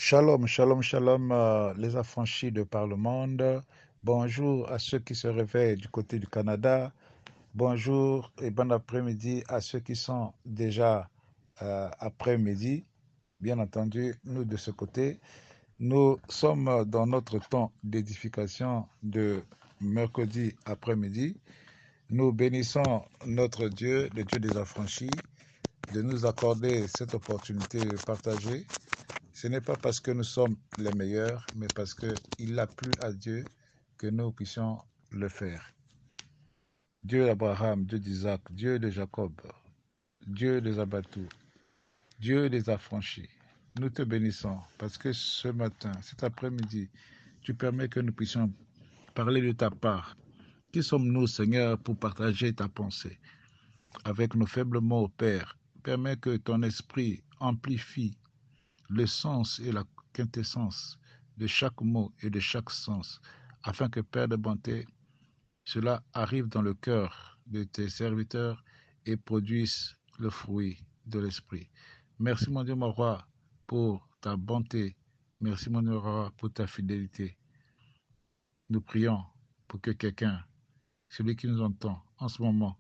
Shalom, shalom, shalom, les affranchis de par le monde. Bonjour à ceux qui se réveillent du côté du Canada. Bonjour et bon après-midi à ceux qui sont déjà après-midi. Bien entendu, nous de ce côté, nous sommes dans notre temps d'édification de mercredi après-midi. Nous bénissons notre Dieu, le Dieu des affranchis, de nous accorder cette opportunité de partager. Ce n'est pas parce que nous sommes les meilleurs, mais parce qu'il a plu à Dieu que nous puissions le faire. Dieu d'Abraham, Dieu d'Isaac, Dieu de Jacob, Dieu des abattus, Dieu des affranchis, nous te bénissons parce que ce matin, cet après-midi, tu permets que nous puissions parler de ta part. Qui sommes-nous, Seigneur, pour partager ta pensée? Avec nos faibles mots, Père, permets que ton esprit amplifie le sens et la quintessence de chaque mot et de chaque sens, afin que, Père de bonté, cela arrive dans le cœur de tes serviteurs et produise le fruit de l'Esprit. Merci, mon Dieu, mon roi, pour ta bonté. Merci, mon Dieu, mon roi, pour ta fidélité. Nous prions pour que quelqu'un, celui qui nous entend en ce moment,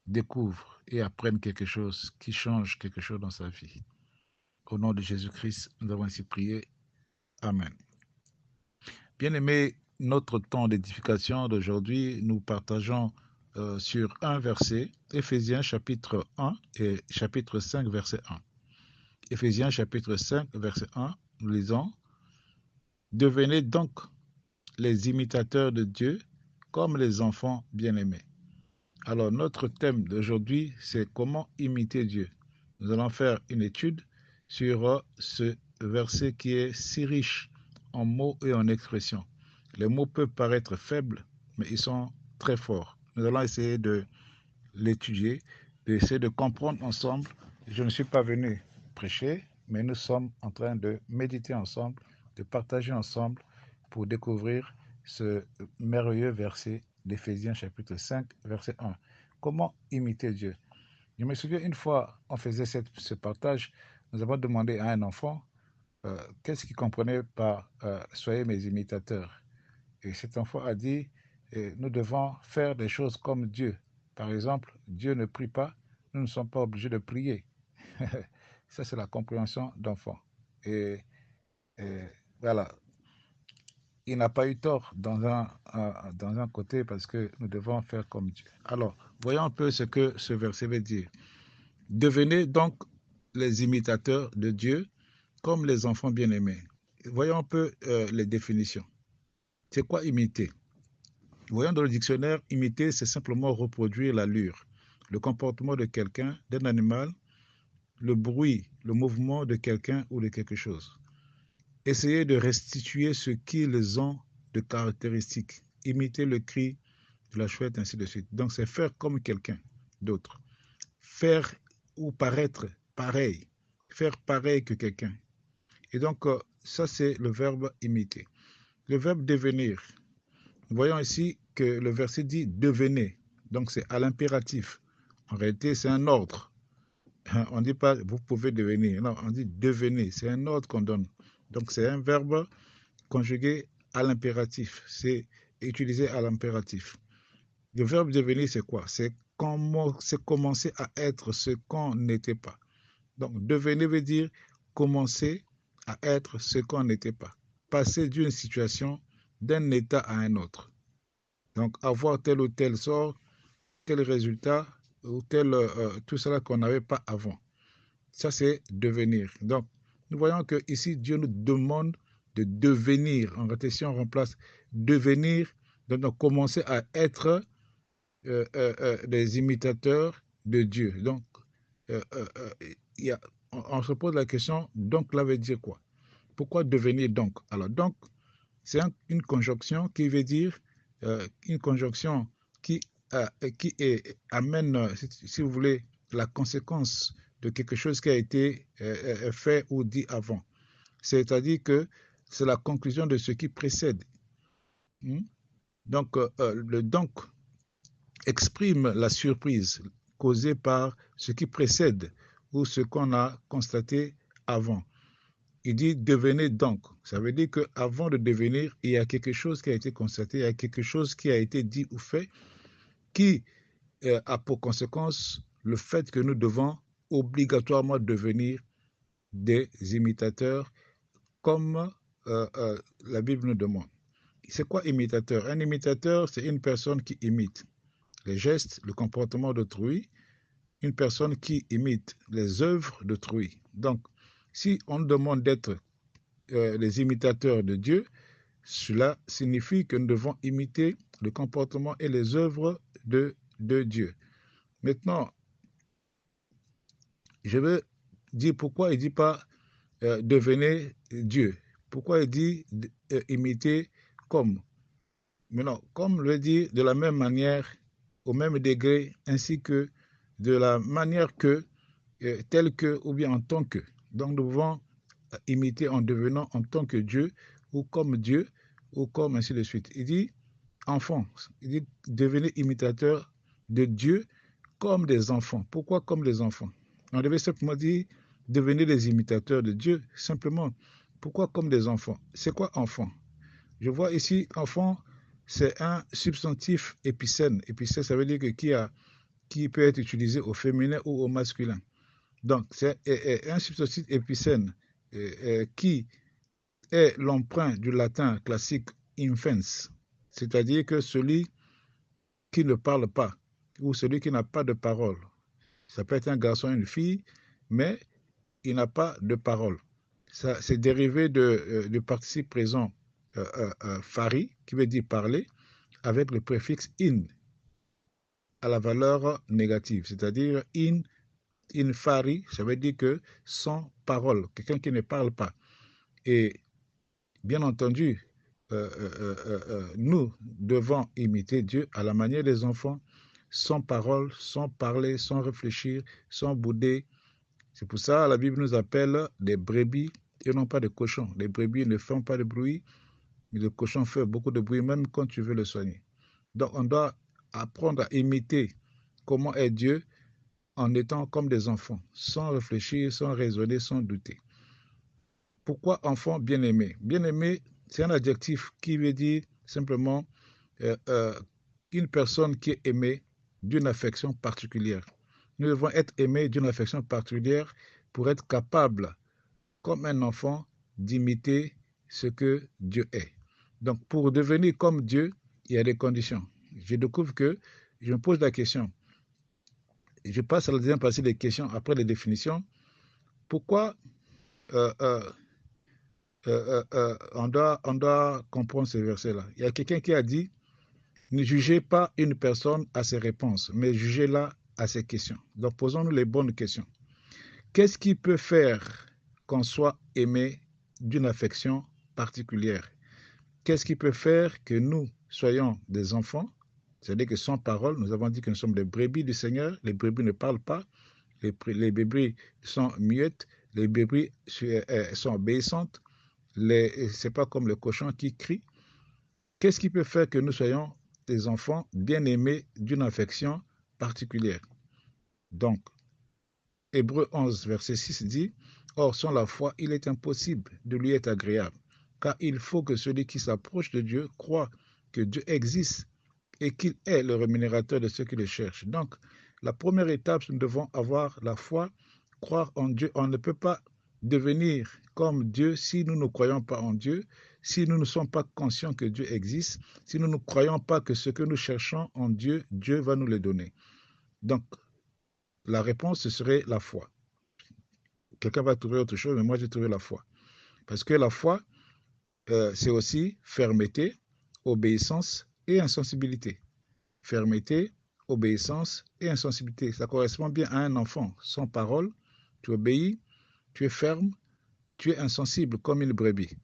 découvre et apprenne quelque chose qui change quelque chose dans sa vie. Au nom de Jésus-Christ, nous avons ainsi prié. Amen. Bien-aimés, notre temps d'édification d'aujourd'hui, nous partageons sur un verset, Éphésiens chapitre 1 et chapitre 5, verset 1. Éphésiens chapitre 5, verset 1, nous lisons, « Devenez donc les imitateurs de Dieu comme les enfants bien-aimés. » Alors, notre thème d'aujourd'hui, c'est comment imiter Dieu. Nous allons faire une étude sur ce verset qui est si riche en mots et en expressions. Les mots peuvent paraître faibles, mais ils sont très forts. Nous allons essayer de l'étudier, d'essayer de comprendre ensemble. Je ne suis pas venu prêcher, mais nous sommes en train de méditer ensemble, de partager ensemble pour découvrir ce merveilleux verset d'Éphésiens chapitre 5, verset 1. Comment imiter Dieu? Je me souviens une fois, on faisait ce partage, nous avons demandé à un enfant qu'est-ce qu'il comprenait par soyez mes imitateurs. Et cet enfant a dit nous devons faire des choses comme Dieu. Par exemple, Dieu ne prie pas, nous ne sommes pas obligés de prier. Ça, c'est la compréhension d'enfant. Et voilà, il n'a pas eu tort dans un côté parce que nous devons faire comme Dieu. Alors, voyons un peu ce que ce verset veut dire. Devenez donc les imitateurs de Dieu comme les enfants bien-aimés. Voyons un peu les définitions. C'est quoi imiter? Voyons dans le dictionnaire, imiter, c'est simplement reproduire l'allure, le comportement de quelqu'un, d'un animal, le bruit, le mouvement de quelqu'un ou de quelque chose. Essayer de restituer ce qu'ils ont de caractéristiques. Imiter le cri de la chouette, ainsi de suite. Donc, c'est faire comme quelqu'un d'autre. Faire ou paraître pareil. Faire pareil que quelqu'un. Et donc, ça, c'est le verbe imiter. Le verbe devenir. Nous voyons ici que le verset dit devenez. Donc, c'est à l'impératif. En réalité, c'est un ordre. On ne dit pas vous pouvez devenir. Non, on dit devenez. C'est un ordre qu'on donne. Donc, c'est un verbe conjugué à l'impératif. C'est utilisé à l'impératif. Le verbe devenir, c'est quoi? C'est commencer à être ce qu'on n'était pas. Donc, devenir veut dire commencer à être ce qu'on n'était pas. Passer d'une situation, d'un état à un autre. Donc, avoir tel ou tel sort, tel résultat, ou tout cela qu'on n'avait pas avant. Ça, c'est devenir. Donc, nous voyons que ici, Dieu nous demande de devenir. En réalité, si on remplace devenir, donc commencer à être des imitateurs de Dieu. Donc, on se pose la question, donc, là veut dire quoi? Pourquoi devenir donc? Alors, donc, c'est une conjonction qui veut dire, une conjonction qui, amène, si vous voulez, la conséquence de quelque chose qui a été fait ou dit avant. C'est-à-dire que c'est la conclusion de ce qui précède. Donc, le donc exprime la surprise causée par ce qui précède ou ce qu'on a constaté avant. il dit devenez donc. Ça veut dire qu'avant de devenir, il y a quelque chose qui a été constaté, il y a quelque chose qui a été dit ou fait qui a pour conséquence le fait que nous devons obligatoirement devenir des imitateurs comme la Bible nous demande. C'est quoi imitateur? Un imitateur, c'est une personne qui imite les gestes, le comportement d'autrui, une personne qui imite les œuvres d'autrui. Donc, si on demande d'être les imitateurs de Dieu, cela signifie que nous devons imiter le comportement et les œuvres de Dieu. Maintenant, je veux dire pourquoi il ne dit pas devenez Dieu. Pourquoi il dit imiter comme. Maintenant, comme le dit de la même manière, au même degré, ainsi que de la manière que, telle que, ou bien en tant que. Donc nous devons imiter en devenant en tant que Dieu, ou comme ainsi de suite. Il dit enfants, il dit devenez imitateurs de Dieu comme des enfants. Pourquoi comme des enfants? On devait simplement dire devenez des imitateurs de Dieu, simplement. Pourquoi comme des enfants? C'est quoi enfant? Je vois ici enfant, c'est un substantif épicène. Épicène, ça veut dire que qui peut être utilisé au féminin ou au masculin. Donc, c'est un substantif épicène qui est l'emprunt du latin classique infans, c'est-à-dire que celui qui ne parle pas ou celui qui n'a pas de parole. Ça peut être un garçon, une fille, mais il n'a pas de parole. Ça, c'est dérivé du participe présent fari, qui veut dire parler, avec le préfixe in à la valeur négative, c'est-à-dire in fari, ça veut dire que sans parole, quelqu'un qui ne parle pas. Et bien entendu, nous devons imiter Dieu à la manière des enfants, sans parole, sans parler, sans réfléchir, sans bouder. C'est pour ça que la Bible nous appelle des brebis et non pas des cochons. Les brebis ne font pas de bruit, mais le cochon fait beaucoup de bruit même quand tu veux le soigner. Donc on doit apprendre à imiter comment est Dieu en étant comme des enfants, sans réfléchir, sans raisonner, sans douter. Pourquoi enfant bien-aimé? Bien-aimé, c'est un adjectif qui veut dire simplement une personne qui est aimée d'une affection particulière. Nous devons être aimés d'une affection particulière pour être capables, comme un enfant, d'imiter ce que Dieu est. Donc, pour devenir comme Dieu, il y a des conditions. Je découvre que je me pose la question. Je passe à la deuxième partie des questions après les définitions. Pourquoi on doit comprendre ce verset-là? Il y a quelqu'un qui a dit, ne jugez pas une personne à ses réponses, mais jugez-la à ses questions. Donc, posons-nous les bonnes questions. Qu'est-ce qui peut faire qu'on soit aimé d'une affection particulière? Qu'est-ce qui peut faire que nous soyons des enfants? C'est-à-dire que sans parole, nous avons dit que nous sommes des brebis du Seigneur. Les brebis ne parlent pas. Les brebis sont muettes. Les brebis sont obéissantes. Ce n'est pas comme le cochon qui crie. Qu'est-ce qui peut faire que nous soyons des enfants bien aimés d'une affection particulière? Donc, Hébreux 11, verset 6 dit, « Or, sans la foi, il est impossible de lui être agréable, car il faut que celui qui s'approche de Dieu croit que Dieu existe et qu'il est le rémunérateur de ceux qui le cherchent. » Donc, la première étape, nous devons avoir la foi, croire en Dieu. On ne peut pas devenir comme Dieu si nous ne croyons pas en Dieu, si nous ne sommes pas conscients que Dieu existe, si nous ne croyons pas que ce que nous cherchons en Dieu, Dieu va nous le donner. Donc, la réponse, ce serait la foi. Quelqu'un va trouver autre chose, mais moi, j'ai trouvé la foi. Parce que la foi, c'est aussi fermeté, obéissance et insensibilité. Fermeté, obéissance et insensibilité. Ça correspond bien à un enfant. Sans parole, tu obéis, tu es ferme, tu es insensible comme une brebis.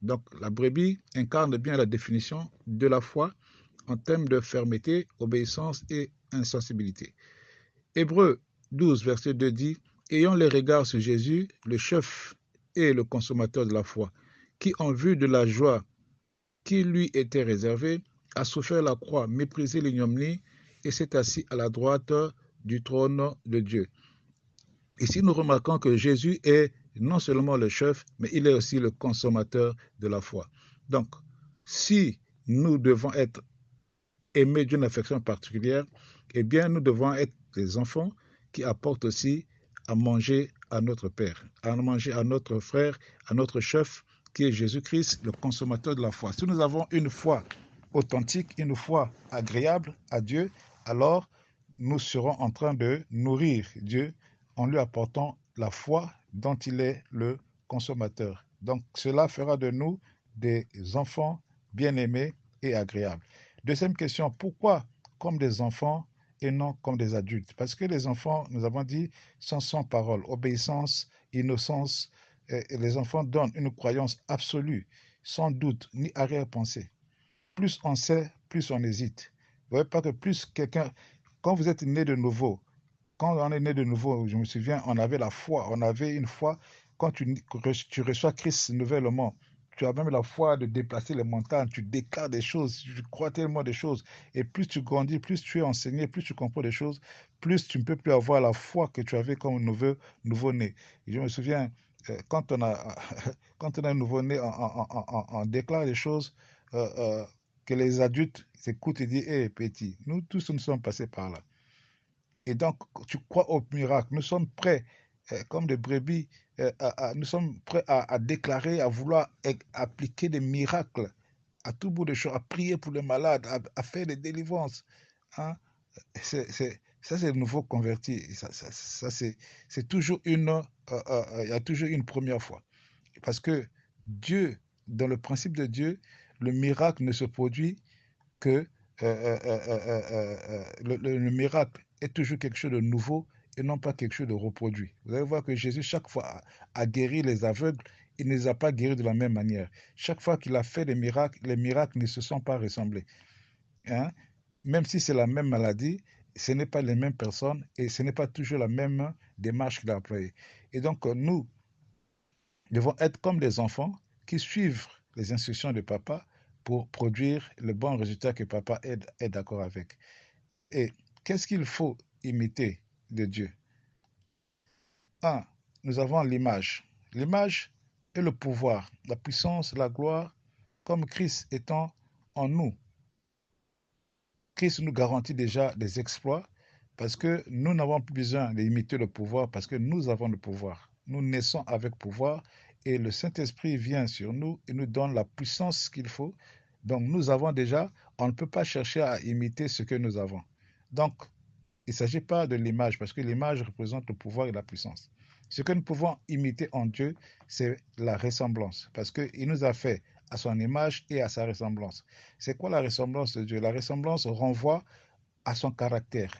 Donc, la brebis incarne bien la définition de la foi en termes de fermeté, obéissance et insensibilité. Hébreux 12, verset 2 dit, « Ayant les regards sur Jésus, le chef et le consommateur de la foi, qui en vue de la joie qui lui était réservée, a souffert la croix, méprisé l'ignominie et s'est assis à la droite du trône de Dieu. » Ici, nous remarquons que Jésus est non seulement le chef, mais il est aussi le consommateur de la foi. Donc, si nous devons être aimés d'une affection particulière, eh bien, nous devons être des enfants qui apportent aussi à manger à notre Père, à manger à notre frère, à notre chef, qui est Jésus-Christ, le consommateur de la foi. Si nous avons une foi authentique, une foi agréable à Dieu, alors nous serons en train de nourrir Dieu en lui apportant la foi dont il est le consommateur. Donc cela fera de nous des enfants bien-aimés et agréables. Deuxième question, pourquoi comme des enfants et non comme des adultes? Parce que les enfants, nous avons dit, sont sans parole, obéissance, innocence. Et les enfants donnent une croyance absolue, sans doute ni arrière-pensée. Plus on sait, plus on hésite. Vous ne voyez pas que plus quelqu'un, quand vous êtes né de nouveau, quand on est né de nouveau, je me souviens, on avait la foi, on avait une foi. Quand tu reçois Christ nouvellement, tu as même la foi de déplacer les montagnes, tu déclares des choses, tu crois tellement des choses. Et plus tu grandis, plus tu es enseigné, plus tu comprends des choses, plus tu ne peux plus avoir la foi que tu avais comme nouveau-né. Et je me souviens, quand on a, quand on est nouveau-né, on déclare des choses euh, euh, que les adultes s'écoutent et disent, hé petit, nous tous nous sommes passés par là. Et donc, tu crois au miracle. Nous sommes prêts, comme des brebis, nous sommes prêts à déclarer, à vouloir appliquer des miracles à tout bout de champ, à prier pour les malades, à faire des délivrances. Hein. Ça, c'est le nouveau converti. C'est toujours il y a toujours une première fois. Parce que Dieu, dans le principe de Dieu, le miracle ne se produit que le miracle est toujours quelque chose de nouveau et non pas quelque chose de reproduit. Vous allez voir que Jésus, chaque fois, a guéri les aveugles, il ne les a pas guéris de la même manière. Chaque fois qu'il a fait des miracles, les miracles ne se sont pas ressemblés. Hein? Même si c'est la même maladie, ce n'est pas les mêmes personnes et ce n'est pas toujours la même démarche qu'il a employée. Et donc, nous devons être comme des enfants qui suivent les instructions de papa pour produire le bon résultat que papa est d'accord avec. Et qu'est-ce qu'il faut imiter de Dieu? Un, nous avons l'image. L'image est le pouvoir, la puissance, la gloire, comme Christ étant en nous. Christ nous garantit déjà des exploits parce que nous n'avons plus besoin d'imiter le pouvoir parce que nous avons le pouvoir. Nous naissons avec pouvoir et le Saint-Esprit vient sur nous et nous donne la puissance qu'il faut. Donc nous avons déjà, on ne peut pas chercher à imiter ce que nous avons. Donc il ne s'agit pas de l'image parce que l'image représente le pouvoir et la puissance. Ce que nous pouvons imiter en Dieu, c'est la ressemblance parce qu'il nous a fait à son image et à sa ressemblance. C'est quoi la ressemblance de Dieu? La ressemblance renvoie à son caractère,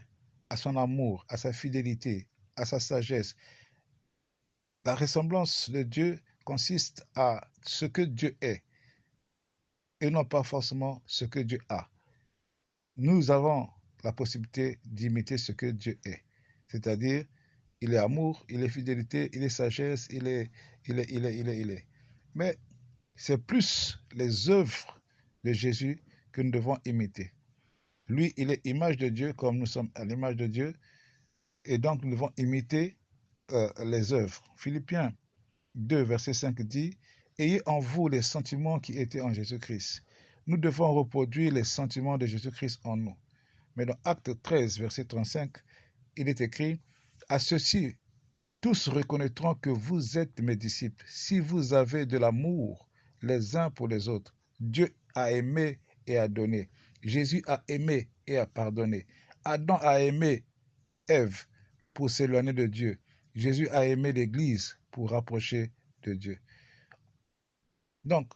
à son amour, à sa fidélité, à sa sagesse. La ressemblance de Dieu consiste à ce que Dieu est et non pas forcément ce que Dieu a. Nous avons la possibilité d'imiter ce que Dieu est, c'est-à-dire il est amour, il est fidélité, il est sagesse, il est. Mais c'est plus les œuvres de Jésus que nous devons imiter. Lui, il est image de Dieu comme nous sommes à l'image de Dieu. Et donc, nous devons imiter les œuvres. Philippiens 2, verset 5 dit, ayez en vous les sentiments qui étaient en Jésus-Christ. Nous devons reproduire les sentiments de Jésus-Christ en nous. Mais dans Acte 13, verset 35, il est écrit, à ceci, tous reconnaîtront que vous êtes mes disciples si vous avez de l'amour les uns pour les autres. Dieu a aimé et a donné. Jésus a aimé et a pardonné. Adam a aimé Ève pour s'éloigner de Dieu. Jésus a aimé l'Église pour rapprocher de Dieu. Donc,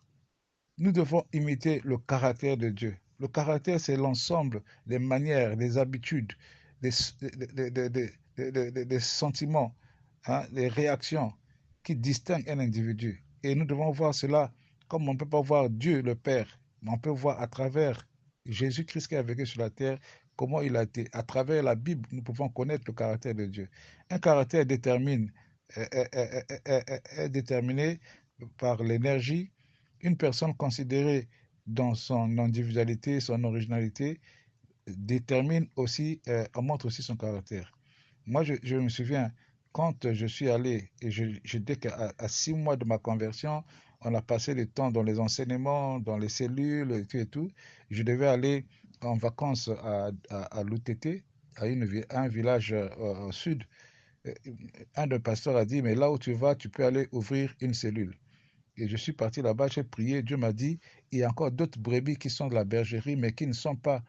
nous devons imiter le caractère de Dieu. Le caractère, c'est l'ensemble des manières, des habitudes, des, des sentiments, hein, des réactions qui distinguent un individu. Et nous devons voir cela comme on ne peut pas voir Dieu le Père, mais on peut voir à travers Jésus-Christ qui a vécu sur la terre, comment il a été. À travers la Bible, nous pouvons connaître le caractère de Dieu. Un caractère est déterminé par l'énergie. Une personne considérée dans son individualité, son originalité, détermine aussi, montre aussi son caractère. Moi, je me souviens, quand je suis allé, et dès qu'à 6 mois de ma conversion, on a passé le temps dans les enseignements, dans les cellules et tout. Je devais aller en vacances à l'UTT, à un village au sud. Euh, Un des pasteurs a dit, mais là où tu vas, tu peux aller ouvrir une cellule. Et je suis parti là-bas, j'ai prié, Dieu m'a dit, il y a encore d'autres brebis qui sont de la bergerie, mais qui ne sont pas,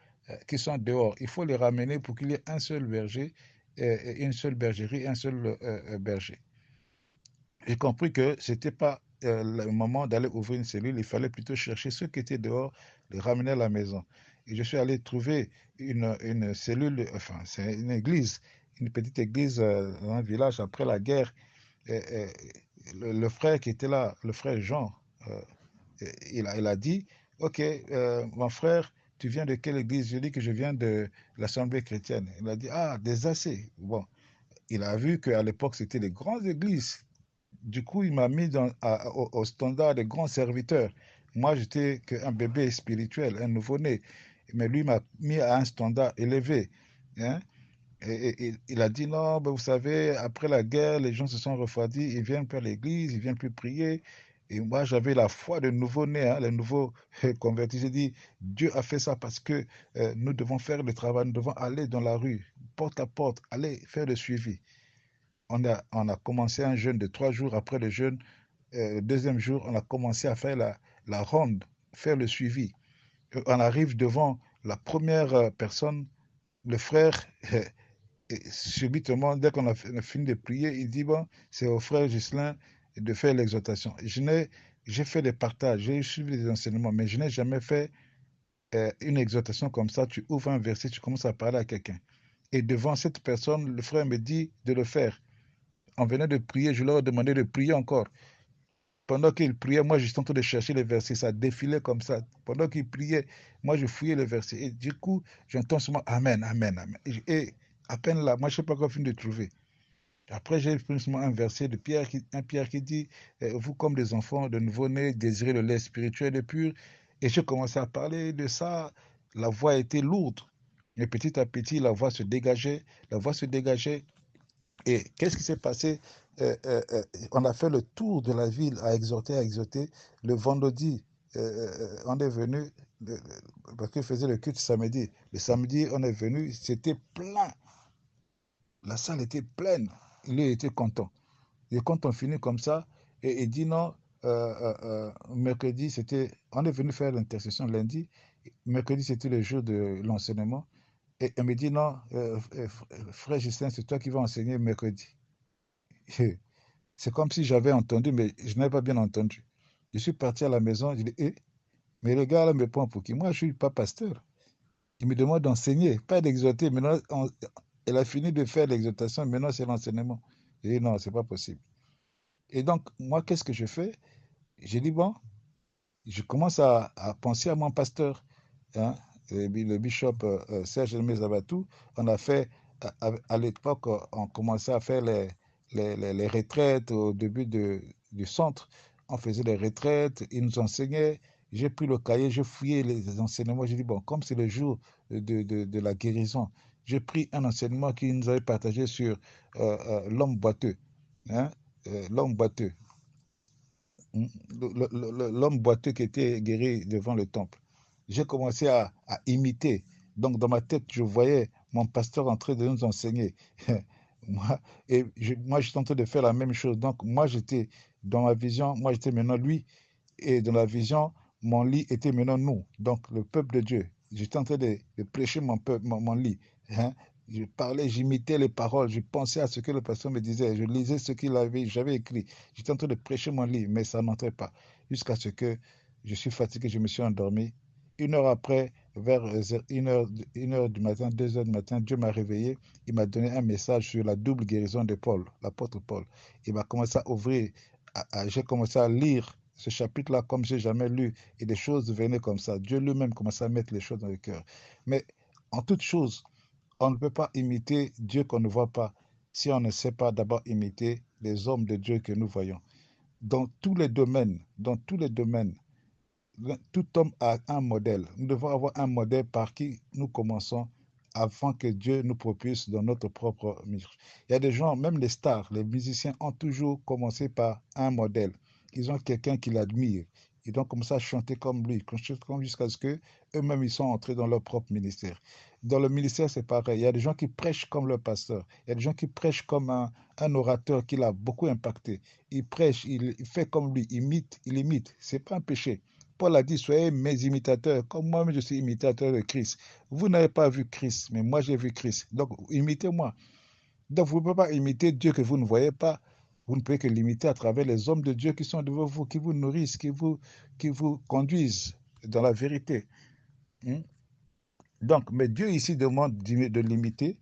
qui sont dehors. Il faut les ramener pour qu'il y ait un seul berger, une seule bergerie, un seul berger. J'ai compris que ce n'était pas le moment d'aller ouvrir une cellule, il fallait plutôt chercher ceux qui étaient dehors, les ramener à la maison. Et je suis allé trouver une cellule, enfin, c'est une église, une petite église dans un village après la guerre. Et, le frère qui était là, le frère Jean, euh, il a dit, OK, mon frère, tu viens de quelle église? Je dis que je viens de l'Assemblée chrétienne. Il a dit, ah, des AC. Bon, il a vu qu'à l'époque, c'était les grandes églises. Du coup, il m'a mis au standard des grands serviteurs. Moi, j'étais qu'un bébé spirituel, un nouveau-né. Mais lui m'a mis à un standard élevé. Hein. Et il a dit non, ben vous savez, après la guerre, les gens se sont refroidis, ils viennent plus à l'église, ils viennent plus prier. Et moi, j'avais la foi de nouveau-né, hein, les nouveaux convertis. J'ai dit, Dieu a fait ça parce que nous devons faire le travail, nous devons aller dans la rue, porte à porte, aller faire le suivi. On a commencé un jeûne de 3 jours. Après le jeûne, le deuxième jour, on a commencé à faire la ronde, faire le suivi. On arrive devant la première personne, le frère. Et subitement, dès qu'on a fini de prier, il dit, bon, c'est au frère Ghislain de faire l'exhortation. J'ai fait des partages, j'ai suivi des enseignements, mais je n'ai jamais fait une exhortation comme ça. Tu ouvres un verset, tu commences à parler à quelqu'un. Et devant cette personne, le frère me dit de le faire. On venait de prier, je leur ai demandé de prier encore. Pendant qu'il priait, moi, j'étais en train de chercher les versets. Ça défilait comme ça. Pendant qu'il priait, moi, je fouillais les versets. Et du coup, j'entends seulement Amen, Amen, Amen. Et à peine là, moi, je ne sais pas quoi fini de trouver. Après, j'ai pris un verset de Pierre, un Pierre qui dit, vous comme des enfants de nouveau-nés, désirez le lait spirituel et pur. Et j'ai commencé à parler de ça. La voix était lourde. Et petit à petit, la voix se dégageait. La voix se dégageait. Et qu'est-ce qui s'est passé? On a fait le tour de la ville à exhorter, à exhorter. Le vendredi, on est venu, parce qu'il faisait le culte samedi. Le samedi, on est venu, c'était plein. La salle était pleine. Il était content. Et quand on finit comme ça, et il dit non, mercredi, on est venu faire l'intercession lundi. Mercredi, c'était le jour de l'enseignement. Et il me dit non, frère Justin, c'est toi qui vas enseigner mercredi. C'est comme si j'avais entendu, mais je n'avais pas bien entendu. Je suis parti à la maison, je dis, mais le gars là me prend pour qui? Moi, je ne suis pas pasteur. Il me demande d'enseigner, pas d'exhorter. Maintenant, elle a fini de faire l'exhortation, maintenant c'est l'enseignement. Je dis, non, c'est pas possible. Et donc, moi, qu'est-ce que je fais? J'ai dit, bon, je commence à penser à mon pasteur, hein, le bishop Serge Hermé Zabatou. On a fait, à l'époque, on commençait à faire les retraites au début du centre. On faisait les retraites, il nous enseignait. J'ai pris le cahier, j'ai fouillé les enseignements. J'ai dit, bon, comme c'est le jour de la guérison, j'ai pris un enseignement qu'il nous avait partagé sur l'homme boiteux. Hein, l'homme boiteux. L'homme boiteux qui était guéri devant le temple. J'ai commencé à imiter. Donc, dans ma tête, je voyais mon pasteur en train de nous enseigner. Moi, moi, j'étais en train de faire la même chose. Donc, moi, j'étais dans ma vision, moi, j'étais maintenant lui. Et dans la vision, mon lit était maintenant nous. Donc, le peuple de Dieu. J'étais en train de prêcher mon lit. Hein. Je parlais, j'imitais les paroles, je pensais à ce que le pasteur me disait, je lisais ce j'avais écrit. J'étais en train de prêcher mon livre, mais ça n'entrait pas. Jusqu'à ce que je suis fatigué, je me suis endormi. 1 heure après, vers 1 heure du matin, 2 heures du matin, Dieu m'a réveillé. Il m'a donné un message sur la double guérison de Paul, l'apôtre Paul. Il m'a commencé à ouvrir, j'ai commencé à lire ce chapitre-là comme j'ai jamais lu. Et des choses venaient comme ça. Dieu lui-même commençait à mettre les choses dans le cœur. Mais en toute chose, on ne peut pas imiter Dieu qu'on ne voit pas si on ne sait pas d'abord imiter les hommes de Dieu que nous voyons. Dans tous les domaines, tout homme a un modèle. Nous devons avoir un modèle par qui nous commençons avant que Dieu nous propulse dans notre propre marche. Il y a des gens, même les stars, les musiciens ont toujours commencé par un modèle. Ils ont quelqu'un qui l'admire. Ils ont commencé à chanter comme lui, jusqu'à ce que eux-mêmes ils sont entrés dans leur propre ministère. Dans le ministère, c'est pareil. Il y a des gens qui prêchent comme leur pasteur. Il y a des gens qui prêchent comme un orateur qui l'a beaucoup impacté. Il prêche, il fait comme lui, il imite. C'est pas un péché. Paul a dit, soyez mes imitateurs, comme moi-même je suis imitateur de Christ. Vous n'avez pas vu Christ, mais moi j'ai vu Christ. Donc, imitez-moi. Donc, vous ne pouvez pas imiter Dieu que vous ne voyez pas. Vous ne pouvez que l'imiter à travers les hommes de Dieu qui sont devant vous, qui vous nourrissent, qui vous conduisent dans la vérité. Hmm? Donc, mais Dieu ici demande de l'imiter,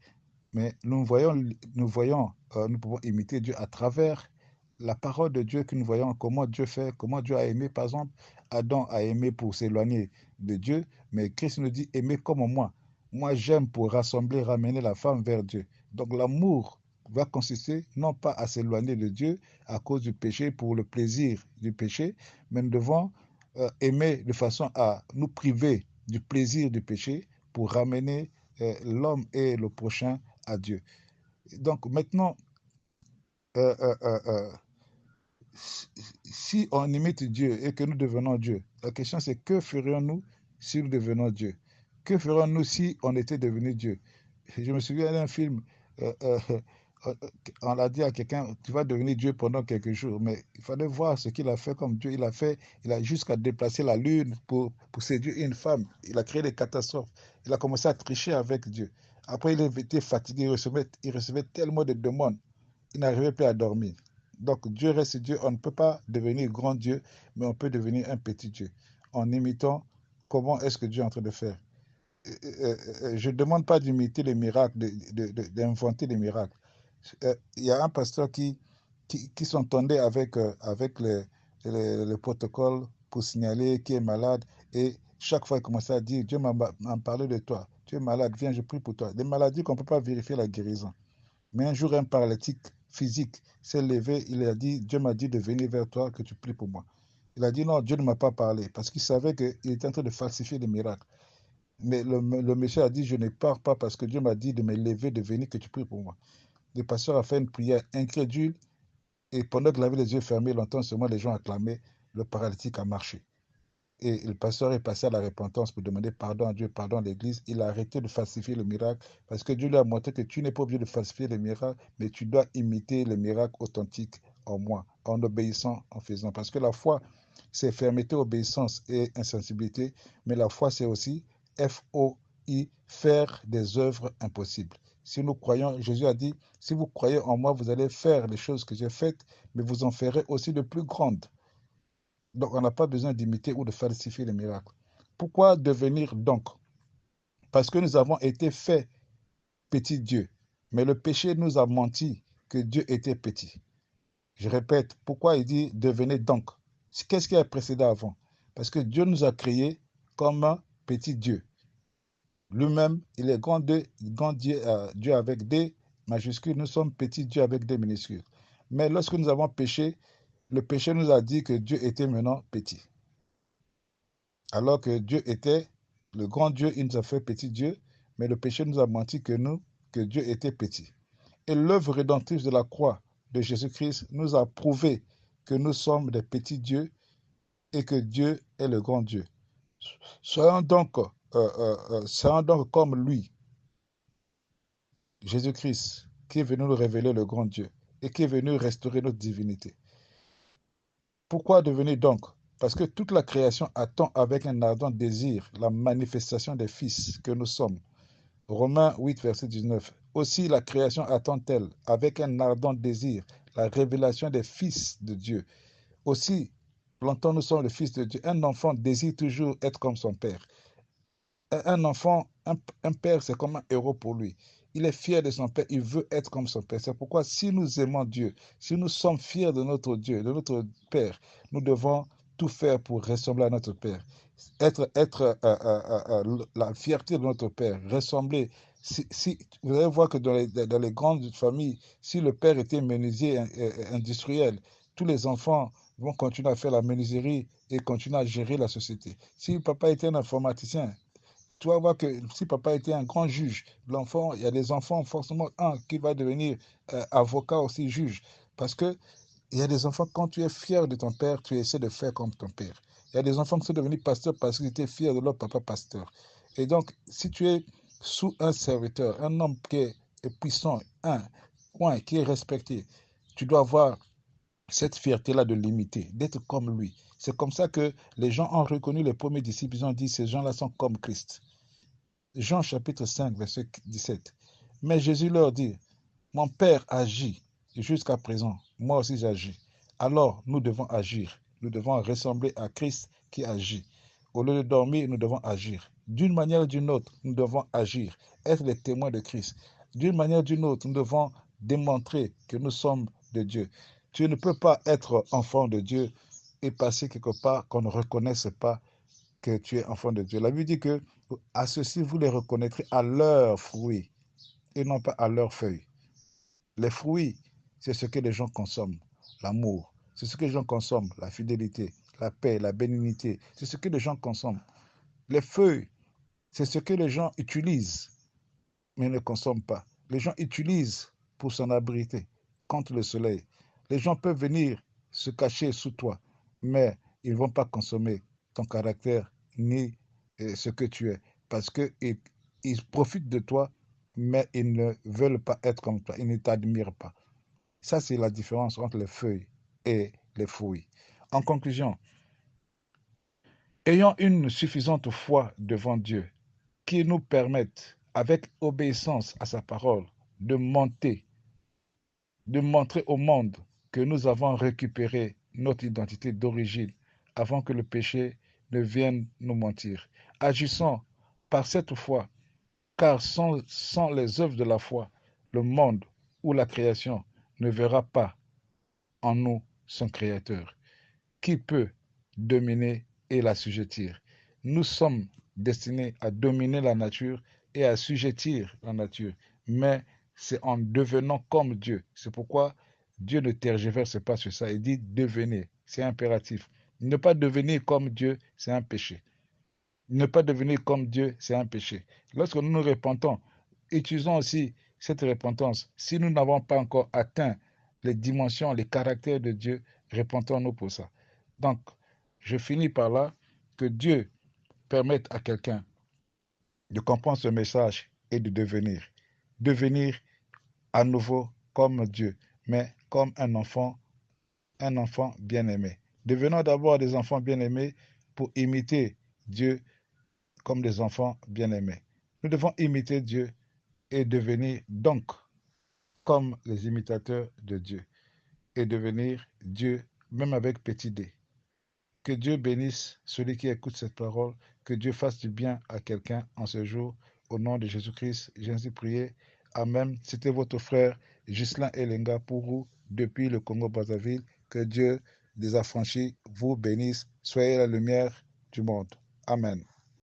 mais nous pouvons imiter Dieu à travers la parole de Dieu que nous voyons, comment Dieu fait, comment Dieu a aimé. Par exemple, Adam a aimé pour s'éloigner de Dieu, mais Christ nous dit aimer comme moi. Moi, j'aime pour rassembler, ramener la femme vers Dieu. Donc, l'amour va consister non pas à s'éloigner de Dieu à cause du péché, pour le plaisir du péché, mais nous devons aimer de façon à nous priver du plaisir du péché pour ramener l'homme et le prochain à Dieu. Donc maintenant, euh, euh, euh, euh, si on imite Dieu et que nous devenons Dieu, la question c'est que ferions-nous si nous devenons Dieu? Que ferions-nous si on était devenu Dieu? Je me souviens d'un film, euh, euh, euh, on l'a dit à quelqu'un, tu vas devenir Dieu pendant quelques jours, mais il fallait voir ce qu'il a fait comme Dieu. Il a jusqu'à déplacer la lune pour séduire une femme. Il a créé des catastrophes. Il a commencé à tricher avec Dieu. Après, il était fatigué, il recevait tellement de demandes, il n'arrivait plus à dormir. Donc Dieu reste Dieu. On ne peut pas devenir grand Dieu, mais on peut devenir un petit Dieu en imitant comment est-ce que Dieu est en train de faire. Je ne demande pas d'imiter les miracles, d'inventer des miracles. Il y a un pasteur qui s'entendait avec le protocole pour signaler qui est malade et chaque fois il commençait à dire, Dieu m'a parlé de toi, tu es malade, viens, je prie pour toi. Des maladies qu'on ne peut pas vérifier la guérison. Mais un jour, un paralytique physique s'est levé, il a dit, Dieu m'a dit de venir vers toi, que tu pries pour moi. Il a dit non, Dieu ne m'a pas parlé, parce qu'il savait qu'il était en train de falsifier les miracles. Mais le monsieur a dit, je ne pars pas parce que Dieu m'a dit de me lever, de venir, que tu pries pour moi. Le pasteur a fait une prière incrédule, et pendant qu'il avait les yeux fermés, il entend seulement les gens acclamer, le paralytique a marché. Et le pasteur est passé à la repentance pour demander pardon à Dieu, pardon à l'Église. Il a arrêté de falsifier le miracle parce que Dieu lui a montré que tu n'es pas obligé de falsifier les miracles, mais tu dois imiter les miracles authentiques en moi, en obéissant, en faisant. Parce que la foi, c'est fermeté, obéissance et insensibilité, mais la foi, c'est aussi F-O-I, faire des œuvres impossibles. Si nous croyons, Jésus a dit, si vous croyez en moi, vous allez faire les choses que j'ai faites, mais vous en ferez aussi de plus grandes. Donc, on n'a pas besoin d'imiter ou de falsifier les miracles. Pourquoi devenir donc? Parce que nous avons été faits petits dieux. Mais le péché nous a menti que Dieu était petit. Je répète, pourquoi il dit devenez donc? Qu'est-ce qui a précédé avant? Parce que Dieu nous a créés comme un petit Dieu. Lui-même, il est grand Dieu, Dieu avec des majuscules. Nous sommes petits dieux avec des minuscules. Mais lorsque nous avons péché, le péché nous a dit que Dieu était maintenant petit. Alors que Dieu était le grand Dieu, il nous a fait petit Dieu, mais le péché nous a menti que Dieu était petit. Et l'œuvre rédemptrice de la croix de Jésus-Christ nous a prouvé que nous sommes des petits dieux et que Dieu est le grand Dieu. Soyons donc comme lui, Jésus-Christ, qui est venu nous révéler le grand Dieu et qui est venu restaurer notre divinité. Pourquoi devenir donc? Parce que toute la création attend avec un ardent désir la manifestation des fils que nous sommes. Romains 8, verset 19. Aussi la création attend-elle avec un ardent désir la révélation des fils de Dieu. Aussi, longtemps nous sommes le fils de Dieu. Un enfant désire toujours être comme son père. Un enfant, un père, c'est comme un héros pour lui. Il est fier de son père, il veut être comme son père. C'est pourquoi si nous aimons Dieu, si nous sommes fiers de notre Dieu, de notre Père, nous devons tout faire pour ressembler à notre Père. Être la fierté de notre Père, ressembler. Vous allez voir que dans les grandes familles, si le père était menuisier industriel, tous les enfants vont continuer à faire la menuiserie et continuer à gérer la société. Si le papa était un informaticien, Tu vas voir que si papa était un grand juge, l'enfant, il y a des enfants, forcément, un qui va devenir avocat aussi, juge. Parce que il y a des enfants, quand tu es fier de ton père, tu essaies de faire comme ton père. Il y a des enfants qui sont devenus pasteurs parce qu'ils étaient fiers de leur papa pasteur. Et donc, si tu es sous un serviteur, un homme qui est puissant, qui est respecté, tu dois avoir cette fierté-là de l'imiter, d'être comme lui. C'est comme ça que les gens ont reconnu les premiers disciples, ils ont dit, ces gens-là sont comme Christ. Jean chapitre 5, verset 17. Mais Jésus leur dit, mon Père agit jusqu'à présent, moi aussi j'agis. Alors nous devons agir. Nous devons ressembler à Christ qui agit. Au lieu de dormir, nous devons agir. D'une manière ou d'une autre, nous devons agir, être les témoins de Christ. D'une manière ou d'une autre, nous devons démontrer que nous sommes de Dieu. Tu ne peux pas être enfant de Dieu et passer quelque part qu'on ne reconnaisse pas que tu es enfant de Dieu. La Bible dit que à ceux-ci, vous les reconnaîtrez à leurs fruits et non pas à leurs feuilles. Les fruits, c'est ce que les gens consomment. L'amour, c'est ce que les gens consomment. La fidélité, la paix, la bénignité, c'est ce que les gens consomment. Les feuilles, c'est ce que les gens utilisent, mais ne consomment pas. Les gens utilisent pour s'en abriter contre le soleil. Les gens peuvent venir se cacher sous toi, mais ils ne vont pas consommer ton caractère ni ce que tu es, parce qu'ils profitent de toi, mais ils ne veulent pas être comme toi, ils ne t'admirent pas. Ça, c'est la différence entre les feuilles et les fruits. En conclusion, ayons une suffisante foi devant Dieu qui nous permette, avec obéissance à sa parole, de monter, de montrer au monde que nous avons récupéré notre identité d'origine avant que le péché ne vienne nous mentir. Agissons par cette foi, car sans les œuvres de la foi, le monde ou la création ne verra pas en nous son Créateur. Qui peut dominer et l'assujettir? Nous sommes destinés à dominer la nature et à assujettir la nature, mais c'est en devenant comme Dieu. C'est pourquoi Dieu ne tergiverse pas sur ça. Il dit devenez, c'est impératif. Ne pas devenir comme Dieu, c'est un péché. Ne pas devenir comme Dieu, c'est un péché. Lorsque nous nous repentons, utilisons aussi cette repentance. Si nous n'avons pas encore atteint les dimensions, les caractères de Dieu, repentons-nous pour ça. Donc, je finis par là, que Dieu permette à quelqu'un de comprendre ce message et de devenir à nouveau comme Dieu, mais comme un enfant bien-aimé. Devenons d'abord des enfants bien-aimés pour imiter Dieu comme des enfants bien-aimés. Nous devons imiter Dieu et devenir donc comme les imitateurs de Dieu et devenir Dieu même avec petit d. Que Dieu bénisse celui qui écoute cette parole, que Dieu fasse du bien à quelqu'un en ce jour. Au nom de Jésus-Christ, j'ai ainsi prié. Amen. C'était votre frère Ghislain Elenga Pourou depuis le Congo-Brazzaville. Que Dieu des affranchis vous bénisse. Soyez la lumière du monde. Amen.